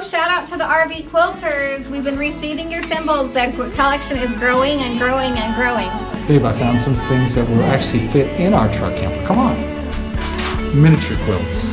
shout out to the RV Quilters. We've been receiving your thimbles. The collection is growing and growing and growing. Babe, I found some things that will actually fit in our truck camper. Come on. Miniature quilts.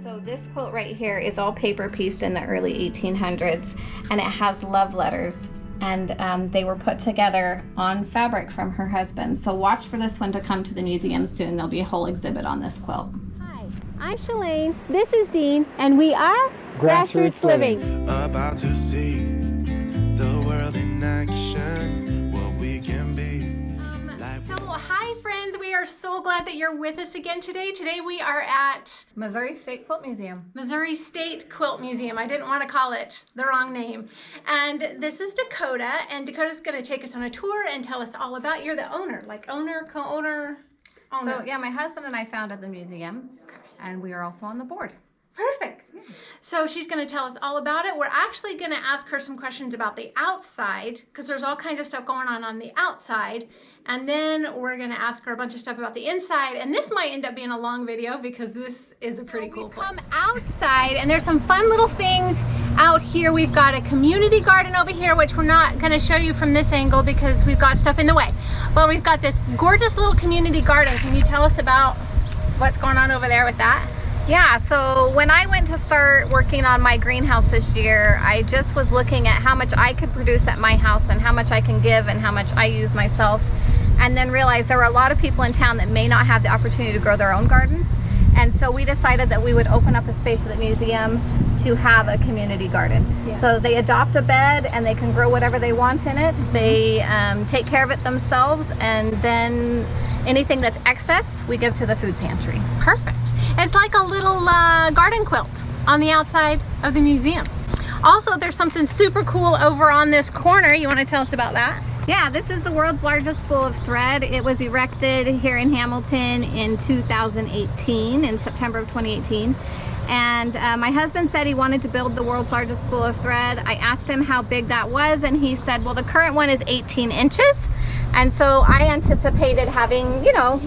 So this quilt right here is all paper pieced in the early 1800s, and it has love letters, and they were put together on fabric from her husband. So watch for this one to come to the museum soon. There'll be a whole exhibit on this quilt. Hi, I'm Shalane, this is Dean, and we are GrassRoots Living. About to see the world in action, what we can be. So hi friends, we are so glad that you're with us again today. Today we are at Missouri State Quilt Museum. Missouri State Quilt Museum. I didn't want to call it the wrong name. And this is Dakota, and Dakota's going to take us on a tour and tell us all about, you're the owner, like owner, co-owner, owner. So yeah, my husband and I founded the museum, and we are also on the board. Perfect. So she's going to tell us all about it. We're actually going to ask her some questions about the outside, because there's all kinds of stuff going on the outside. And then we're going to ask her a bunch of stuff about the inside. And this might end up being a long video because this is a pretty cool place. Come outside, and there's some fun little things out here. We've got a community garden over here, which we're not going to show you from this angle because we've got stuff in the way. But we've got this gorgeous little community garden. Can you tell us about what's going on over there with that? Yeah, so when I went to start working on my greenhouse this year, I just was looking at how much I could produce at my house and how much I can give and how much I use myself, and then realized there were a lot of people in town that may not have the opportunity to grow their own gardens. And so we decided that we would open up a space at the museum to have a community garden. Yeah. So they adopt a bed and they can grow whatever they want in it. They take care of it themselves, and then anything that's excess we give to the food pantry. Perfect. It's like a little garden quilt on the outside of the museum. Also, there's something super cool over on this corner. You want to tell us about that? Yeah, this is the world's largest spool of thread. It was erected here in Hamilton in 2018, in September of 2018. And my husband said he wanted to build the world's largest spool of thread. I asked him how big that was, and he said, well, the current one is 18 inches. And so I anticipated having, you know,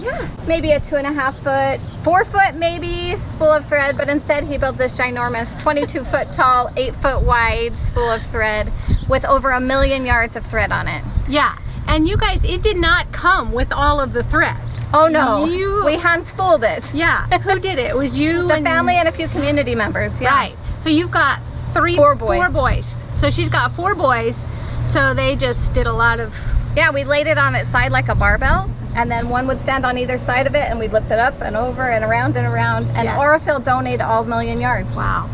maybe a 2.5 foot, 4 foot maybe spool of thread, but instead he built this ginormous 22 foot tall, 8 foot wide spool of thread with over 1 million yards of thread on it. Yeah, and you guys, it did not come with all of the thread. Oh no, we hand spooled it. Yeah, who did it? It was you the family and a few community members, yeah. Right, so you've got four boys. So she's got 4 boys, so they just did a lot of... Yeah, we laid it on its side like a barbell, and then one would stand on either side of it, and we'd lift it up and over and around and around, and Orifil donated all 1 million yards. Wow.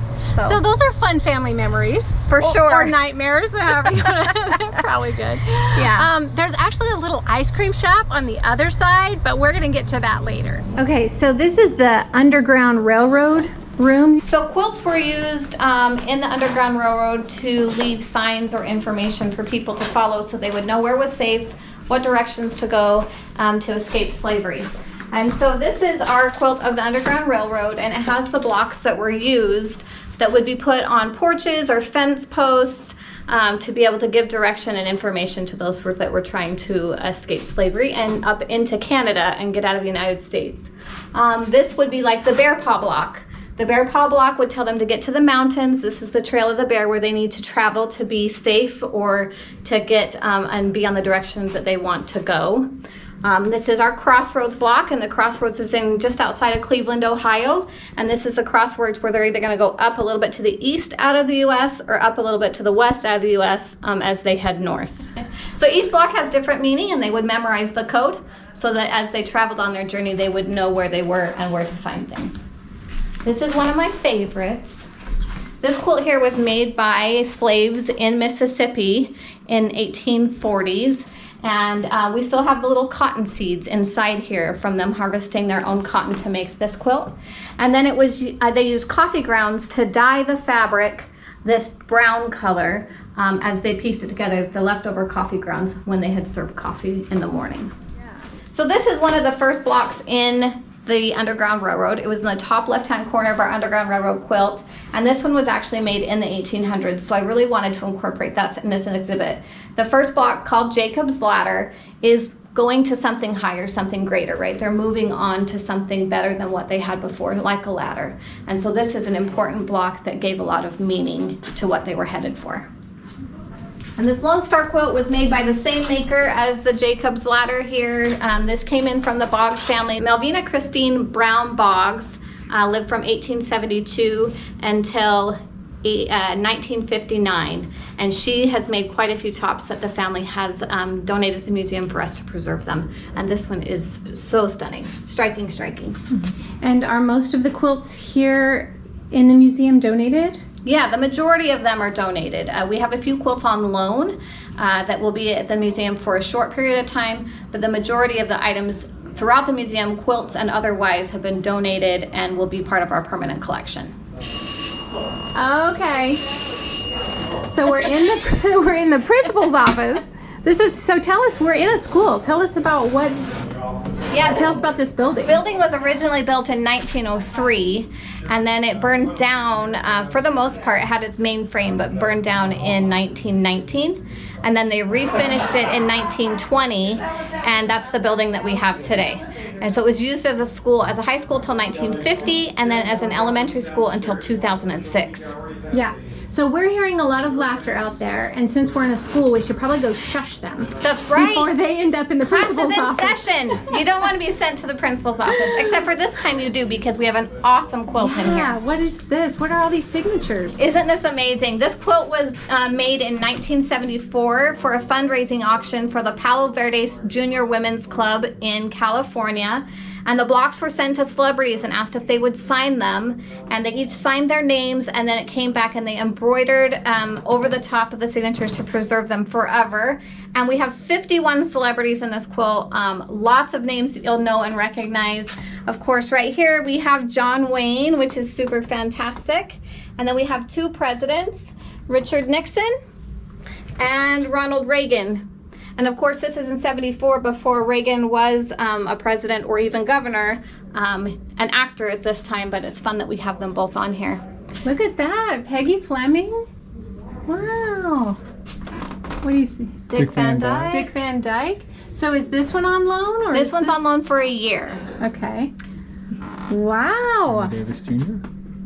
So those are fun family memories. For sure. Or nightmares, however you want to, probably good. Yeah. There's actually a little ice cream shop on the other side, but we're going to get to that later. Okay, so this is the Underground Railroad room. So quilts were used in the Underground Railroad to leave signs or information for people to follow so they would know where was safe, what directions to go to escape slavery. And so this is our quilt of the Underground Railroad, and it has the blocks that were used that would be put on porches or fence posts to be able to give direction and information to those that were trying to escape slavery and up into Canada and get out of the United States. This would be like the bear paw block. The bear paw block would tell them to get to the mountains. This is the trail of the bear where they need to travel to be safe or to get and be on the directions that they want to go. This is our Crossroads block, and the Crossroads is in just outside of Cleveland, Ohio. And this is the Crossroads where they're either going to go up a little bit to the east out of the U.S. or up a little bit to the west out of the U.S. As they head north. So each block has different meaning, and they would memorize the code so that as they traveled on their journey, they would know where they were and where to find things. This is one of my favorites. This quilt here was made by slaves in Mississippi in 1840s. And we still have the little cotton seeds inside here from them harvesting their own cotton to make this quilt. And then it was they used coffee grounds to dye the fabric this brown color as they pieced it together, the leftover coffee grounds when they had served coffee in the morning. Yeah. So this is one of the first blocks in the Underground Railroad. It was in the top left-hand corner of our Underground Railroad quilt, and this one was actually made in the 1800s, so I really wanted to incorporate that in this exhibit. The first block, called Jacob's Ladder, is going to something higher, something greater, right? They're moving on to something better than what they had before, like a ladder. And so this is an important block that gave a lot of meaning to what they were headed for. And this Lone Star quilt was made by the same maker as the Jacob's Ladder here. This came in from the Boggs family. Melvina Christine Brown Boggs lived from 1872 until 1959. And she has made quite a few tops that the family has donated to the museum for us to preserve them. And this one is so stunning. Striking, striking. And are most of the quilts here in the museum donated? Yeah, the majority of them are donated. We have a few quilts on loan that will be at the museum for a short period of time, but the majority of the items throughout the museum, quilts and otherwise, have been donated and will be part of our permanent collection. Okay. So we're in the principal's office. So tell us, we're in a school. Tell us about what. Yeah, tell us about this building. The building was originally built in 1903, and then it burned down, for the most part. It had its main frame, but burned down in 1919. And then they refinished it in 1920, and that's the building that we have today. And so it was used as a school, as a high school till 1950, and then as an elementary school until 2006. Yeah. So we're hearing a lot of laughter out there, and since we're in a school, we should probably go shush them. That's right. Before they end up in the principal's office. Class is in session. You don't want to be sent to the principal's office, except for this time you do, because we have an awesome quilt in here. Yeah, what is this? What are all these signatures? Isn't this amazing? This quilt was made in 1974 for a fundraising auction for the Palo Verdes Junior Women's Club in California. And the blocks were sent to celebrities and asked if they would sign them. And they each signed their names, and then it came back and they embroidered over the top of the signatures to preserve them forever. And we have 51 celebrities in this quilt. Lots of names that you'll know and recognize. Of course, right here we have John Wayne, which is super fantastic. And then we have two presidents, Richard Nixon and Ronald Reagan. And of course, this is in 74, before Reagan was a president or even governor, an actor at this time, but it's fun that we have them both on here. Look at that, Peggy Fleming. Wow. What do you see? Dick Van Dyke. Dick Van Dyke. So is this one on loan? Or this one's on loan for a year. Okay. Wow. Davis Jr.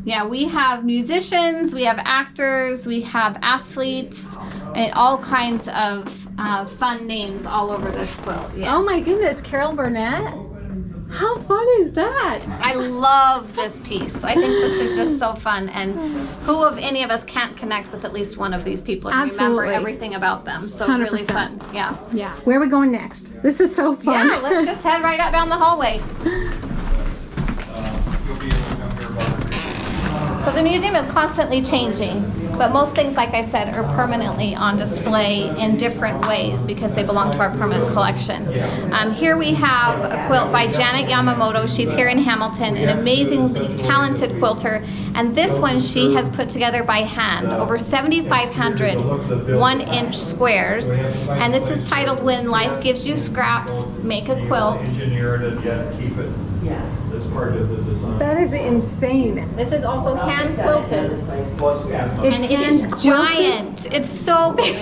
Yeah, we have musicians, we have actors, we have athletes, and all kinds of fun names all over this quilt. Yeah. Oh my goodness, Carol Burnett? How fun is that? I love this piece. I think this is just so fun, and who of any of us can't connect with at least one of these people and remember everything about them. So 100%. Really fun. Yeah. Yeah. Where are we going next? This is so fun. Yeah, let's just head right out down the hallway. So the museum is constantly changing, but most things, like I said, are permanently on display in different ways because they belong to our permanent collection. Here we have a quilt by Janet Yamamoto. She's here in Hamilton, an amazingly talented quilter, and this one she has put together by hand, over 7,500 1-inch squares, and this is titled When Life Gives You Scraps, Make a Quilt. Engineered it yet keep it. Yeah. This part of the design. That is insane. This is also hand quilted. It's and it is giant. It's so big.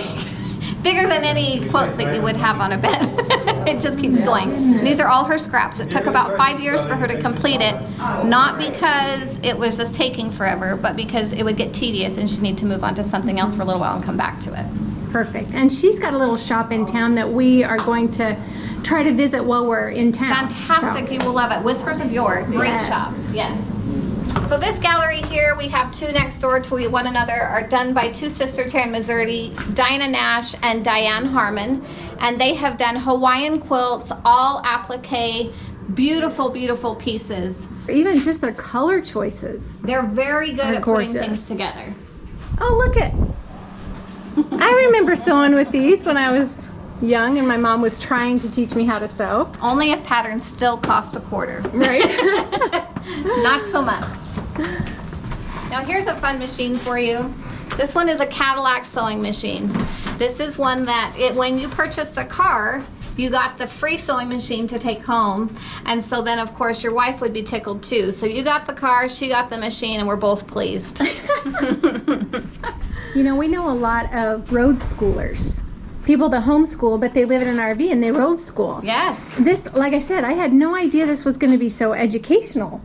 Bigger than any quilt that you would have on a bed. It just keeps going. These are all her scraps. It took about 5 years for her to complete it, not because it was just taking forever, but because it would get tedious and she'd need to move on to something else for a little while and come back to it. Perfect. And she's got a little shop in town that we are going to try to visit while we're in town. Fantastic. So. You will love it. Whispers of Yore. Great Yes. shop. Yes. So this gallery here, we have two next door to one another, are done by two sisters here in Missouri, Dinah Nash and Diane Harmon. And they have done Hawaiian quilts, all applique, beautiful, beautiful pieces. Even just their color choices. They're very good They're at gorgeous. putting things together. Oh, look at. I remember sewing with these when I was young and my mom was trying to teach me how to sew. Only if patterns still cost a quarter. Right? Not so much. Now here's a fun machine for you. This one is a Cadillac sewing machine. This is one that when you purchased a car, you got the free sewing machine to take home. And so then of course your wife would be tickled too. So you got the car, she got the machine, and we're both pleased. You know, we know a lot of road schoolers. People that homeschool, but they live in an RV and they road school. Yes. This, like I said, I had no idea this was going to be so educational.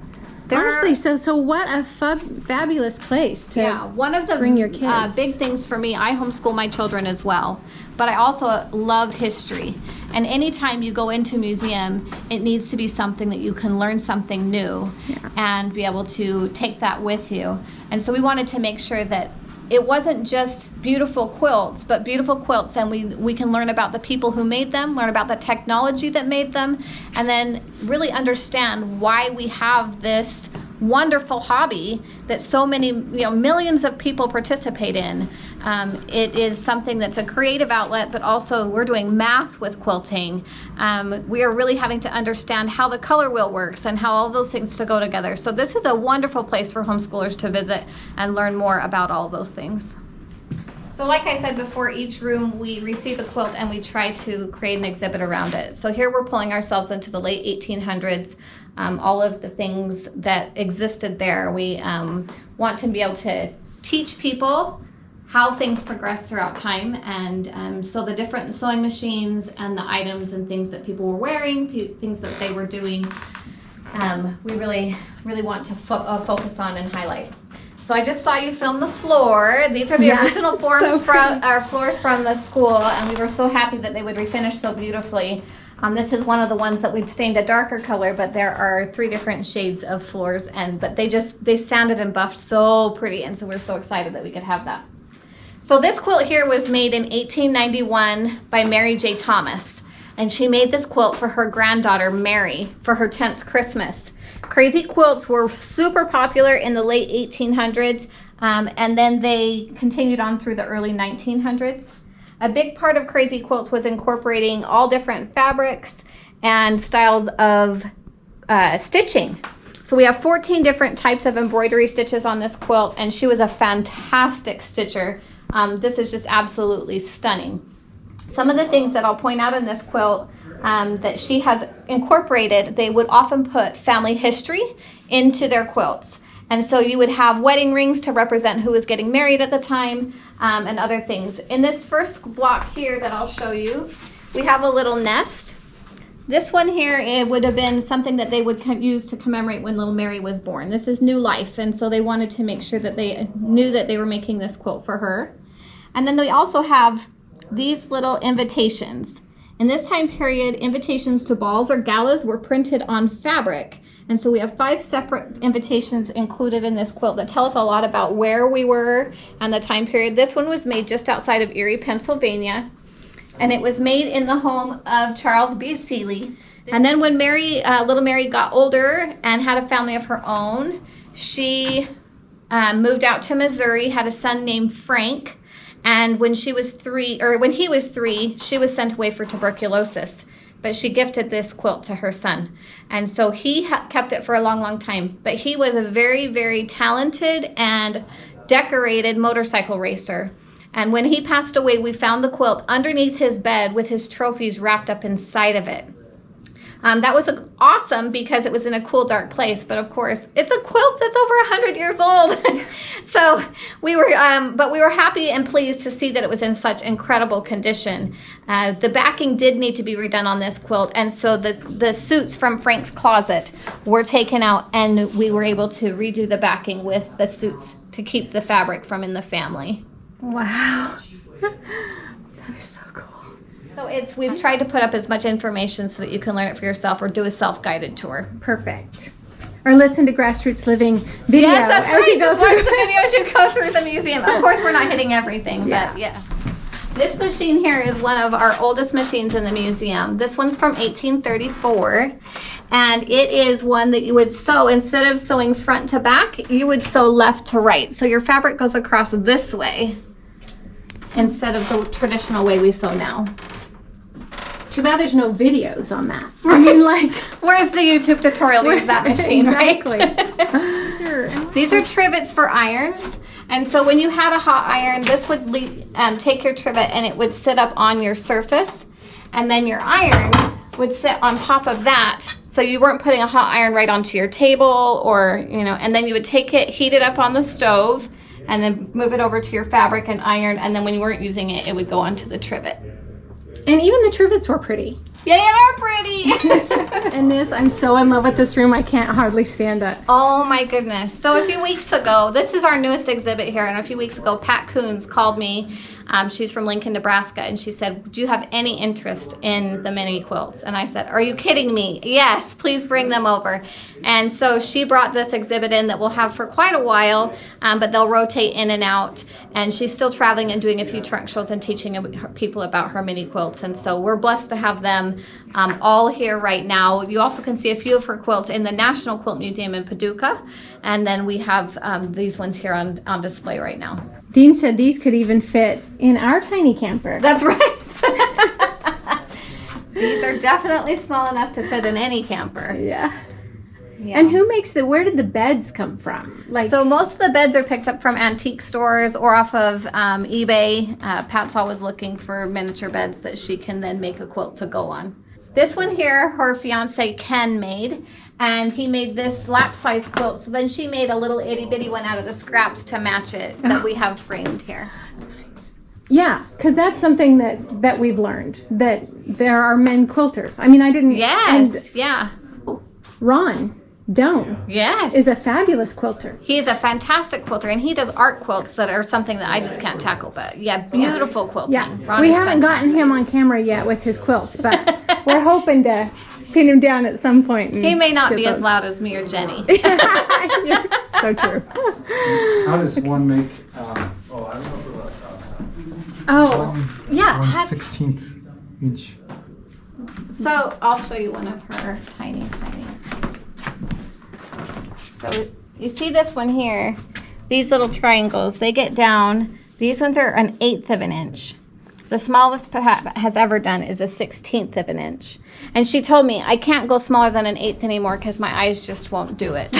Honestly, so what a fabulous place to one of the bring your kids. big things for me, I homeschool my children as well, but I also love history. And anytime you go into a museum, it needs to be something that you can learn something new and be able to take that with you. And so we wanted to make sure that it wasn't just beautiful quilts, but beautiful quilts, and we can learn about the people who made them, learn about the technology that made them, and then really understand why we have this wonderful hobby that so many, millions of people participate in. It is something that's a creative outlet, but also we're doing math with quilting. We are really having to understand how the color wheel works and how all those things to go together. So this is a wonderful place for homeschoolers to visit and learn more about all those things. So like I said before, each room we receive a quilt and we try to create an exhibit around it. So here we're pulling ourselves into the late 1800s, all of the things that existed there. We want to be able to teach people how things progress throughout time, and so the different sewing machines and the items and things that people were wearing, things that they were doing, we really want to focus on and highlight. So I just saw you film the floor. These are the original floors from the school, and we were so happy that they would refinish so beautifully. This is one of the ones that we'd stained a darker color, but there are 3 different shades of floors, but they sanded and buffed so pretty, and so we're so excited that we could have that. So this quilt here was made in 1891 by Mary J. Thomas, and she made this quilt for her granddaughter Mary for her 10th Christmas. Crazy quilts were super popular in the late 1800s, and then they continued on through the early 1900s. A big part of crazy quilts was incorporating all different fabrics and styles of stitching. So we have 14 different types of embroidery stitches on this quilt, and she was a fantastic stitcher. This is just absolutely stunning. Some of the things that I'll point out in this quilt that she has incorporated, they would often put family history into their quilts. And so you would have wedding rings to represent who was getting married at the time, and other things. In this first block here that I'll show you, we have a little nest. This one here, it would have been something that they would use to commemorate when little Mary was born. This is new life, and so they wanted to make sure that they knew that they were making this quilt for her. And then they also have these little invitations. In this time period, invitations to balls or galas were printed on fabric. And so we have 5 separate invitations included in this quilt that tell us a lot about where we were and the time period. This one was made just outside of Erie, Pennsylvania, and it was made in the home of Charles B. Seeley. And then when little Mary got older and had a family of her own, she moved out to Missouri, had a son named Frank, and when he was 3, she was sent away for tuberculosis. But she gifted this quilt to her son. And so he kept it for a long, long time. But he was a very, very talented and decorated motorcycle racer. And when he passed away, we found the quilt underneath his bed with his trophies wrapped up inside of it. That was awesome because it was in a cool, dark place. But of course, it's a quilt that's over 100 years old. So we were happy and pleased to see that it was in such incredible condition. The backing did need to be redone on this quilt, and so the suits from Frank's closet were taken out, and we were able to redo the backing with the suits to keep the fabric from in the family. Wow. That is so cool. So we've tried to put up as much information so that you can learn it for yourself or do a self-guided tour. Perfect. Or listen to Grassroots Living video. Yes, that's as right. you go Just watch through. the video as you go through the museum. Of course, we're not hitting everything, but yeah. This machine here is one of our oldest machines in the museum. This one's from 1834, and it is one that you would sew, instead of sewing front to back, you would sew left to right. So your fabric goes across this way instead of the traditional way we sew now. Too bad there's no videos on that. I mean, like, Where's the YouTube tutorial to use that machine, exactly. right? These are trivets for irons. And so when you had a hot iron, this would take your trivet and it would sit up on your surface. And then your iron would sit on top of that. So you weren't putting a hot iron right onto your table or, and then you would take it, heat it up on the stove, and then move it over to your fabric and iron. And then when you weren't using it, it would go onto the trivet. And even the trivets were pretty. Yeah, they're pretty. And this, I'm so in love with this room, I can't hardly stand it. Oh my goodness. So a few weeks ago, this is our newest exhibit here, and a few weeks ago, Pat Coons called me. She's from Lincoln, Nebraska, and she said, do you have any interest in the mini quilts? And I said, are you kidding me? Yes, please bring them over. And so she brought this exhibit in that we'll have for quite a while, but they'll rotate in and out. And she's still traveling and doing a few trunk shows and teaching people about her mini quilts. And so we're blessed to have them all here right now. You also can see a few of her quilts in the National Quilt Museum in Paducah. And then we have these ones here on display right now. Dean said these could even fit in our tiny camper. That's right. These are definitely small enough to fit in any camper. Yeah. Yeah. And who makes where did the beds come from? Like, So most of the beds are picked up from antique stores or off of eBay. Pat's always looking for miniature beds that she can then make a quilt to go on. This one here, her fiance Ken made, and he made this lap size quilt. So then she made a little itty bitty one out of the scraps to match it that we have framed here. yeah, because that's something that we've learned, that there are men quilters. I mean, I didn't. Yes, And yeah. Ron Doan Yes. is a fabulous quilter. He's a fantastic quilter, and he does art quilts that are something that I just can't tackle. But yeah, beautiful quilting. Yeah, Ron we is haven't gotten fantastic. him on camera yet with his quilts, but we're hoping to pin him down at some point. And He may not get be as those. loud as me or Jenny. Yeah, so true. How does one make Oh, I don't know about Oh, yeah. 1/16 inch? So I'll show you one of her tiny. So you see this one here, these little triangles, they get down, these ones are 1/8 of an inch. The smallest Pat has ever done is 1/16 of an inch. And she told me, I can't go smaller than 1/8 anymore because my eyes just won't do it.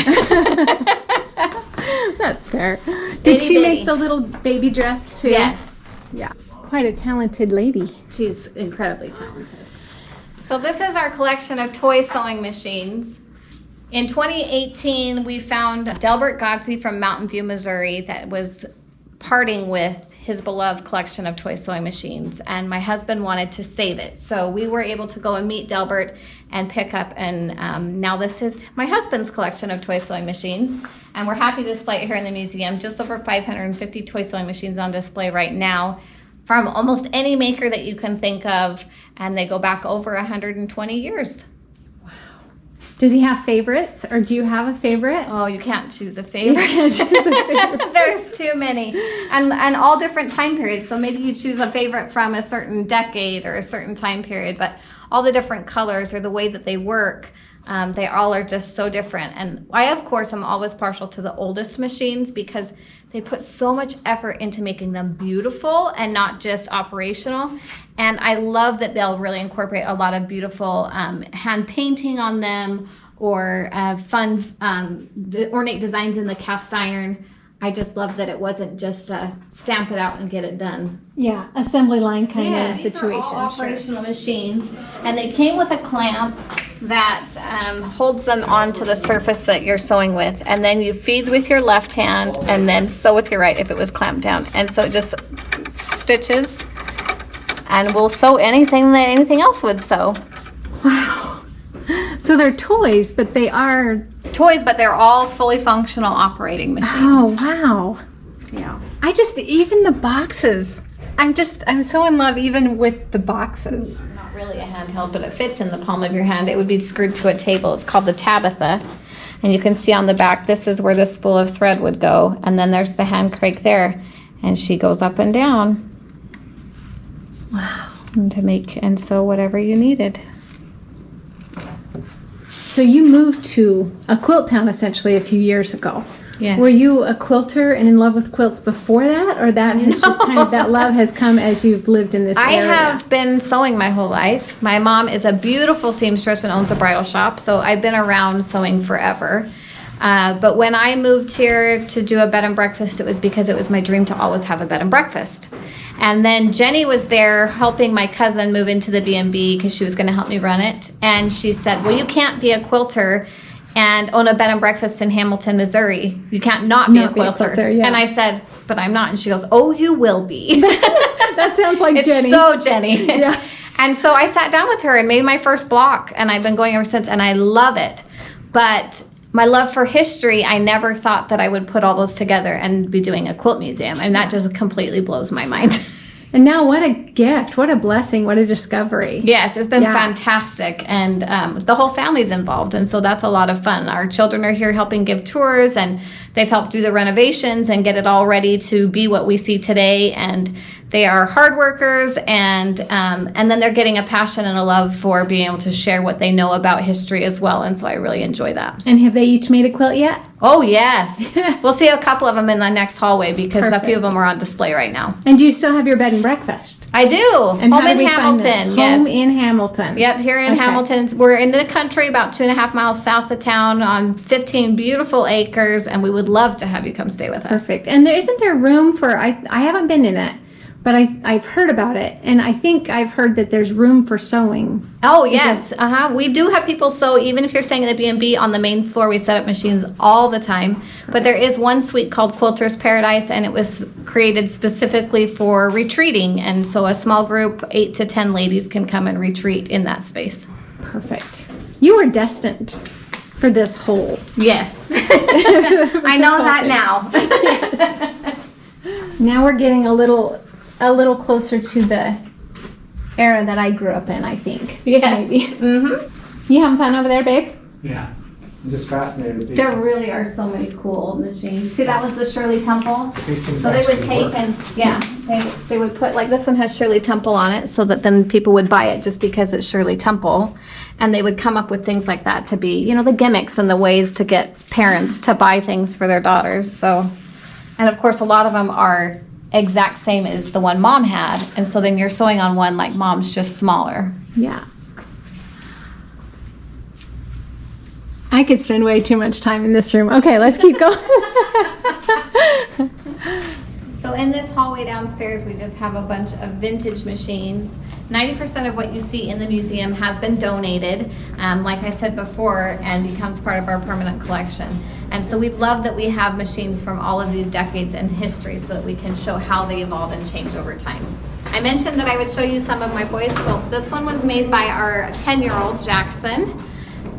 That's fair. Did Itty she bitty. make the little baby dress too? Yes, Yeah. Quite a talented lady. she's incredibly talented. So this is our collection of toy sewing machines. In 2018, we found Delbert Godsey from Mountain View, Missouri, that was parting with his beloved collection of toy sewing machines, and my husband wanted to save it. So we were able to go and meet Delbert and pick up, and now this is my husband's collection of toy sewing machines, and we're happy to display it here in the museum. Just over 550 toy sewing machines on display right now from almost any maker that you can think of, and they go back over 120 years. Does he have favorites, or do you have a favorite? Oh, you can't choose a favorite. There's too many, and all different time periods. So maybe you choose a favorite from a certain decade or a certain time period, but all the different colors or the way that they work, they all are just so different. And I, of course, am always partial to the oldest machines because they put so much effort into making them beautiful and not just operational. And I love that they'll really incorporate a lot of beautiful hand painting on them or fun ornate designs in the cast iron. I just love that it wasn't just stamp it out and get it done. Yeah, assembly line kind of These are situation. all operational machines, and they came with a clamp that holds them onto the surface that you're sewing with, and then you feed with your left hand and then sew with your right if it was clamped down, and so it just stitches and will sew anything that anything else would sew. Wow. So they're toys, but they are. Toys, but they're all fully functional operating machines. Oh, wow. Yeah. Even the boxes. I'm so in love even with the boxes. Not really a handheld, but it fits in the palm of your hand. It would be screwed to a table. It's called the Tabitha. And you can see on the back, this is where the spool of thread would go. And then there's the hand crank there. And she goes up and down. Wow. And so whatever you needed. So you moved to a quilt town essentially a few years ago. Yes. Were you a quilter and in love with quilts before that, or that has just kind of that love has come as you've lived in this area? I have been sewing my whole life. My mom is a beautiful seamstress and owns a bridal shop, so I've been around sewing forever. But when I moved here to do a bed and breakfast, it was because it was my dream to always have a bed and breakfast. And then Jenny was there helping my cousin move into the B&B because she was going to help me run it. And she said, well, you can't be a quilter and own a bed and breakfast in Hamilton, Missouri. You can't not be a quilter. Yeah. And I said, but I'm not. And she goes, oh, you will be. That sounds like It's Jenny. so Jenny. Yeah. And so I sat down with her and made my first block, and I've been going ever since, and I love it. But my love for history, I never thought that I would put all those together and be doing a quilt museum, and that just completely blows my mind. And now what a gift, what a blessing, what a discovery. Yes, it's been Yeah. fantastic, and the whole family's involved, and so that's a lot of fun. Our children are here helping give tours, and they've helped do the renovations and get it all ready to be what we see today, and they are hard workers, and then they're getting a passion and a love for being able to share what they know about history as well, and so I really enjoy that. And have they each made a quilt yet? Oh, yes. We'll see a couple of them in the next hallway because Perfect. a few of them are on display right now. And do you still have your bed and breakfast? I do. And Home how do in we find that? Hamilton. Yes. Home in Hamilton. Yep, here in Okay. Hamilton. We're in the country about 2.5 miles south of town on 15 beautiful acres, and we would love to have you come stay with us. Perfect. And isn't there room for, I haven't been in it, but I've heard about it, and I think I've heard that there's room for sewing. Oh, yes. We do have people sew, even if you're staying at the B&B on the main floor, we set up machines all the time. But there is one suite called Quilters Paradise, and it was created specifically for retreating. And so a small group, 8 to 10 ladies, can come and retreat in that space. Perfect. You are destined for this hole. Yes. I know that now. Now we're getting a little closer to the era that I grew up in, I think. Yes. Maybe. Mm-hmm. You having fun over there, babe? Yeah. I'm just fascinated with these There things. really are so many cool old machines. See, that was the Shirley Temple. These things So they would actually take work. and they would put, like, this one has Shirley Temple on it, so that then people would buy it just because it's Shirley Temple. And they would come up with things like that to be, the gimmicks and the ways to get parents to buy things for their daughters. So, and of course, a lot of them are exact same as the one mom had, and so then you're sewing on one like mom's, just smaller. Yeah. I could spend way too much time in this room. Okay, let's keep going. So in this hallway downstairs, we just have a bunch of vintage machines. 90% of what you see in the museum has been donated, like I said before, and becomes part of our permanent collection. And so we love that we have machines from all of these decades in history so that we can show how they evolve and change over time. I mentioned that I would show you some of my boys' quilts. This one was made by our 10-year-old Jackson.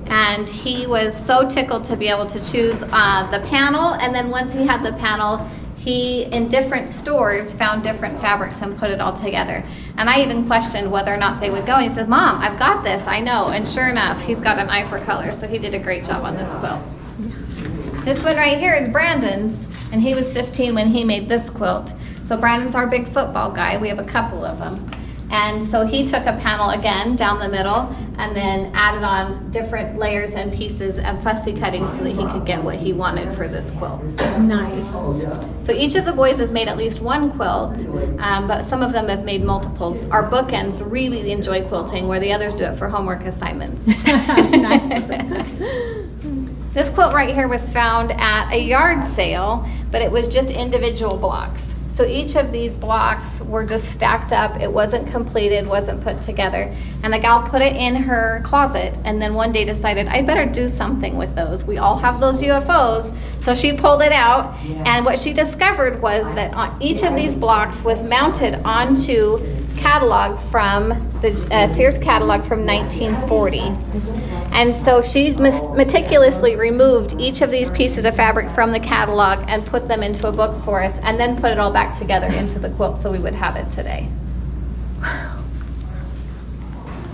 And he was so tickled to be able to choose the panel, and then once he had the panel, he, in different stores, found different fabrics and put it all together. And I even questioned whether or not they would go. He said, Mom, I've got this, I know. And sure enough, he's got an eye for color, so he did a great job on this quilt. This one right here is Brandon's, and he was 15 when he made this quilt. So Brandon's our big football guy. We have a couple of them. And so he took a panel again down the middle and then added on different layers and pieces and fussy cutting so that he could get what he wanted for this quilt. Nice. So each of the boys has made at least one quilt, but some of them have made multiples. Our bookends really enjoy quilting, where the others do it for homework assignments. Nice. This quilt right here was found at a yard sale, but it was just individual blocks. So each of these blocks were just stacked up. It wasn't completed, wasn't put together. And the gal put it in her closet, and then one day decided, I better do something with those. We all have those UFOs. So she pulled it out, and what she discovered was that on each of these blocks was mounted onto catalog from the Sears catalog from 1940. And so she meticulously removed each of these pieces of fabric from the catalog and put them into a book for us, and then put it all back together into the quilt so we would have it today.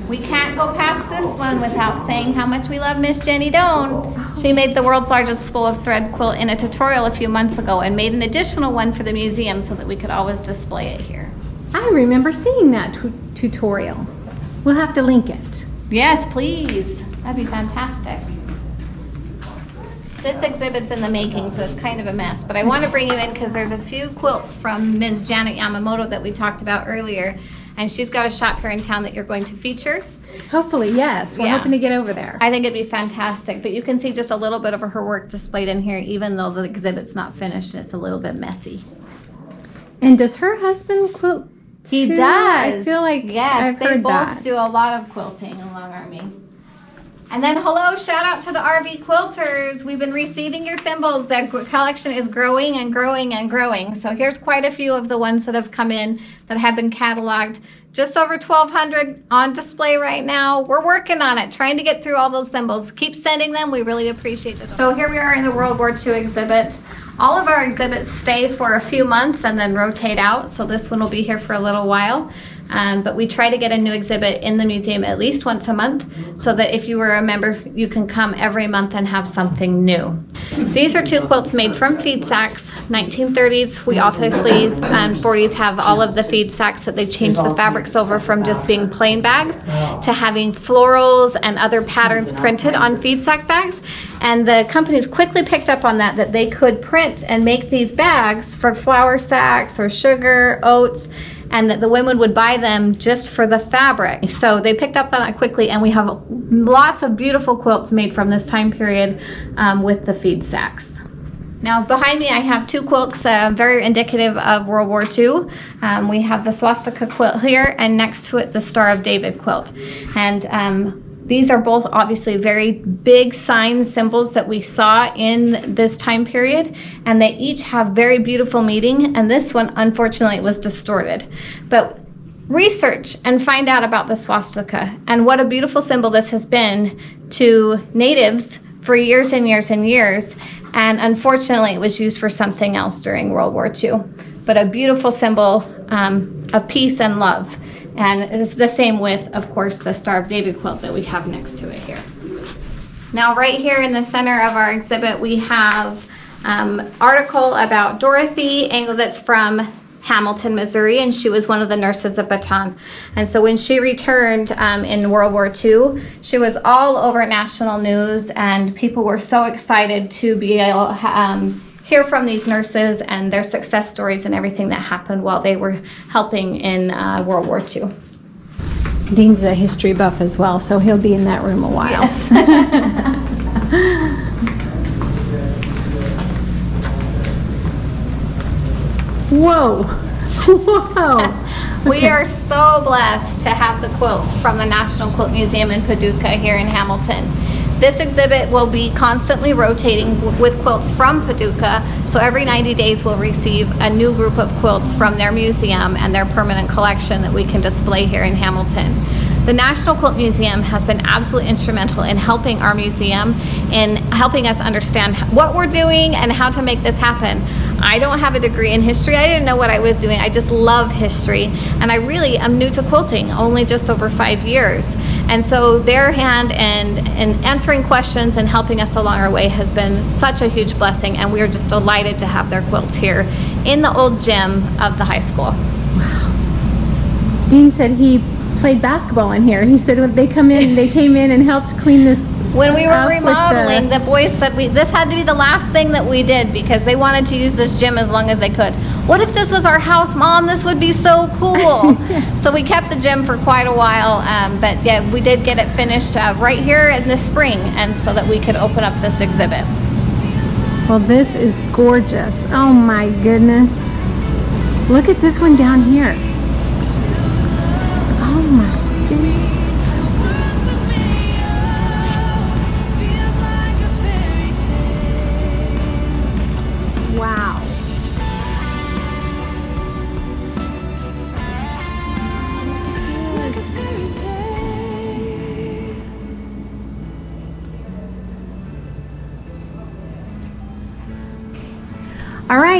We can't go past this one without saying how much we love Miss Jenny Doan. She made the world's largest spool of thread quilt in a tutorial a few months ago and made an additional one for the museum so that we could always display it here. I remember seeing that tutorial. We'll have to link it. Yes, please. That'd be fantastic. This exhibit's in the making, so it's kind of a mess, but I want to bring you in because there's a few quilts from Ms. Janet Yamamoto that we talked about earlier, and she's got a shop here in town that you're going to feature. Hopefully, yes. We're hoping to get over there. I think it'd be fantastic, but you can see just a little bit of her work displayed in here, even though the exhibit's not finished and it's a little bit messy. And does her husband quilt too? He does. I feel like yes, they heard both that. do a lot of quilting along Army. And then hello, shout out to the RV Quilters. We've been receiving your thimbles. The collection is growing and growing and growing. So here's quite a few of the ones that have come in that have been cataloged. Just over 1,200 on display right now. We're working on it, trying to get through all those thimbles. Keep sending them. We really appreciate it. So here we are in the World War II exhibit. All of our exhibits stay for a few months and then rotate out. So this one will be here for a little while. But we try to get a new exhibit in the museum at least once a month so that if you were a member, you can come every month and have something new. These are two quilts made from feed sacks, 1930s. We obviously, 40s have all of the feed sacks that they changed the fabrics over from just being plain bags to having florals and other patterns printed on feed sack bags. And the companies quickly picked up on that they could print and make these bags for flour sacks or sugar, oats, and that the women would buy them just for the fabric. So they picked up on that quickly, and we have lots of beautiful quilts made from this time period with the feed sacks. Now behind me I have two quilts that are very indicative of World War II. We have the swastika quilt here, and next to it the Star of David quilt. And these are both obviously very big signs, symbols that we saw in this time period, and they each have very beautiful meaning, and this one unfortunately was distorted. But research and find out about the swastika and what a beautiful symbol this has been to natives for years and years and years, and unfortunately it was used for something else during World War II. But a beautiful symbol of peace and love. And it's the same with, of course, the Star of David quilt that we have next to it here. Now, right here in the center of our exhibit, we have article about Dorothy that's from Hamilton, Missouri, and she was one of the nurses at Bataan. And so when she returned in World War II, she was all over national news, and people were so excited to be able to hear from these nurses and their success stories and everything that happened while they were helping in World War II. Dean's a history buff as well, so he'll be in that room a while. Yes. Whoa. Whoa. We are so blessed to have the quilts from the National Quilt Museum in Paducah here in Hamilton. This exhibit will be constantly rotating with quilts from Paducah, so every 90 days we'll receive a new group of quilts from their museum and their permanent collection that we can display here in Hamilton. The National Quilt Museum has been absolutely instrumental in helping our museum, in helping us understand what we're doing and how to make this happen. I don't have a degree in history. I didn't know what I was doing. I just love history, and I really am new to quilting, only just over 5 years. And so their hand in answering questions and helping us along our way has been such a huge blessing, and we are just delighted to have their quilts here in the old gym of the high school. Wow. Dean said he played basketball in here. He said when they came in and helped clean this. When we were remodeling, the boys said this had to be the last thing that we did because they wanted to use this gym as long as they could. What if this was our house, Mom? This would be so cool. So we kept the gym for quite a while, but yeah, we did get it finished right here in the spring, and so that we could open up this exhibit. Well, this is gorgeous. Oh my goodness. Look at this one down here. Oh my goodness. Wow.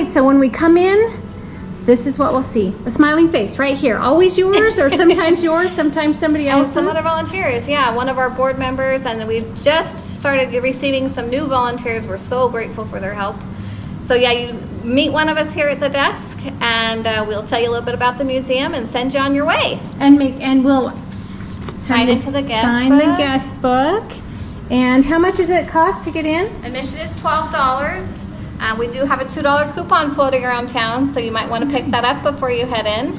right, so when we come in, this is what we'll see. A smiling face right here. Always yours, or sometimes yours, sometimes somebody And else's? some other volunteers, yeah. One of our board members, and then we've just started receiving some new volunteers. We're so grateful for their help. So yeah, you meet one of us here at the desk, and we'll tell you a little bit about the museum and send you on your way. And we'll Sign into the guest sign book. the guest book. And how much does it cost to get in? Admission is $12. We do have a $2 coupon floating around town, so you might want to pick that up before you head in.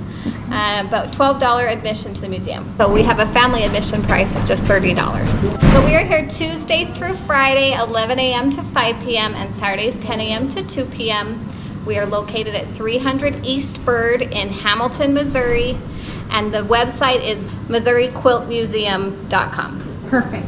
About $12 admission to the museum. So we have a family admission price of just $30. So we are here Tuesday through Friday, 11 a.m. to 5 p.m. and Saturdays 10 a.m. to 2 p.m. We are located at 300 East Bird in Hamilton, Missouri, and the website is MissouriQuiltMuseum.com. Perfect.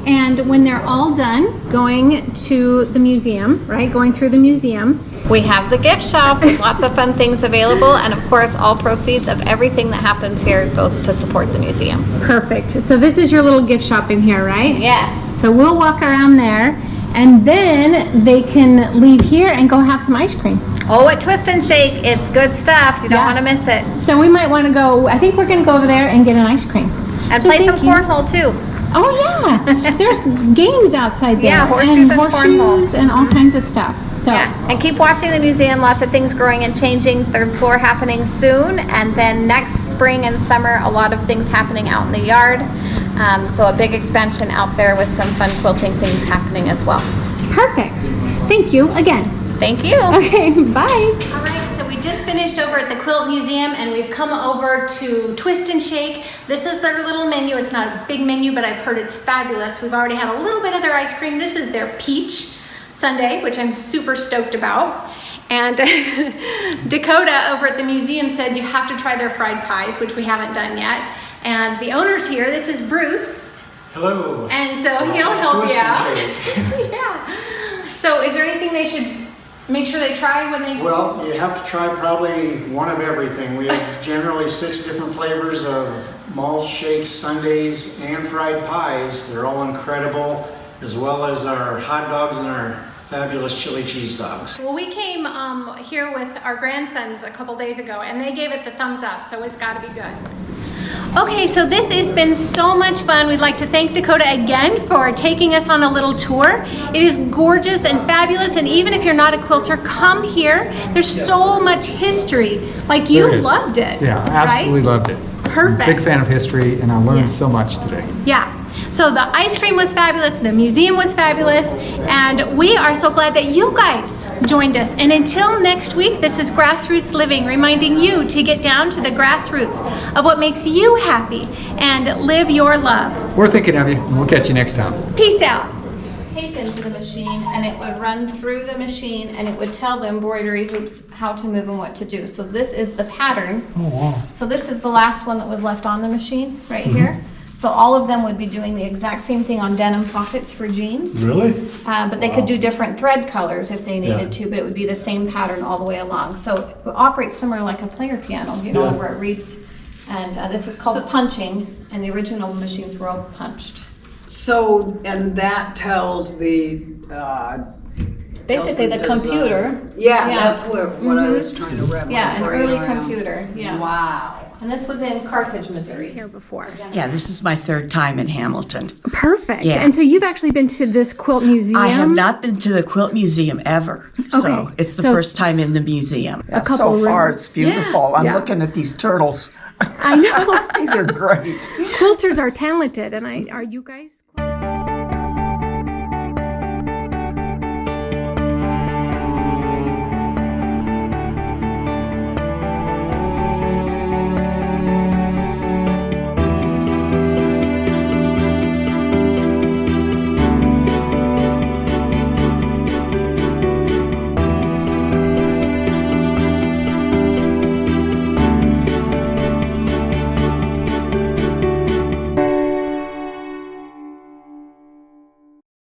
And when they're all done going to the museum, right, going through the museum, We have the gift shop with lots of fun things available, and of course all proceeds of everything that happens here goes to support the museum. perfect. So this is your little gift shop in here, right? Yes. So we'll walk around there, and then they can leave here and go have some ice cream. Oh, at Twist and Shake, it's good stuff. You don't Yeah. want to miss it. So we might want to go, I think we're going to go over there and get an ice cream. And So play some thank you. cornhole too. Oh yeah, there's games outside there. Yeah, horseshoes and horseshoes and all kinds of stuff. So Yeah, and keep watching the museum. Lots of things growing and changing. Third floor happening soon, and then next spring and summer, a lot of things happening out in the yard. So a big expansion out there with some fun quilting things happening as well. perfect. Thank you again. Thank you. Okay, bye. All right, so we just finished over at the Quilt Museum and we've come over to Twist and Shake. This is their little menu. It's not a big menu, but I've heard it's fabulous. We've already had a little bit of their ice cream. This is their peach sundae, which I'm super stoked about. And Dakota over at the museum said you have to try their fried pies, which we haven't done yet. And the owner's here. This is Bruce. Hello. And so he'll help Twist you and out. Shake. Yeah. So is there anything they should make sure they try when they... Well, you have to try probably one of everything. We have generally 6 different flavors of malt shakes, sundaes, and fried pies. They're all incredible, as well as our hot dogs and our fabulous chili cheese dogs. Well, we came here with our grandsons a couple days ago, and they gave it the thumbs up, so it's got to be good. Okay, so this has been so much fun. We'd like to thank Dakota again for taking us on a little tour. It is gorgeous and fabulous, and even if you're not a quilter, come here. There's so much history. Like, you There is. loved it. Yeah, absolutely right? loved it. Perfect. Big fan of history, and I learned Yeah. so much today. Yeah. So the ice cream was fabulous, the museum was fabulous, and we are so glad that you guys joined us. And until next week, this is Grassroots Living, reminding you to get down to the grassroots of what makes you happy and live your love. We're thinking of you, and we'll catch you next time. Peace out. Tape into the machine, and it would run through the machine, and it would tell the embroidery hoops how to move and what to do. So this is the pattern. Oh, wow. So this is the last one that was left on the machine right here. So all of them would be doing the exact same thing on denim pockets for jeans. Really? But they could do different thread colors if they needed to, but it would be the same pattern all the way along. So it operates similar like a player piano, you know, Yeah. where it reads. And this is called punching, and the original machines were all punched. So, and that tells the, Basically the design. computer. Yeah, Yeah. that's what I was trying to wrap my Yeah, an brain early around. computer, yeah. Wow. And this was in Carthage, Missouri. Here before. Yeah, this is my 3rd time in Hamilton. Perfect. Yeah. And so you've actually been to this quilt museum? I have not been to the Quilt Museum ever, so Okay, it's the so- first time in the museum. A couple So far, rooms. it's beautiful. I'm Yeah. looking at these turtles. I know. These are great. Quilters are talented, and are you guys?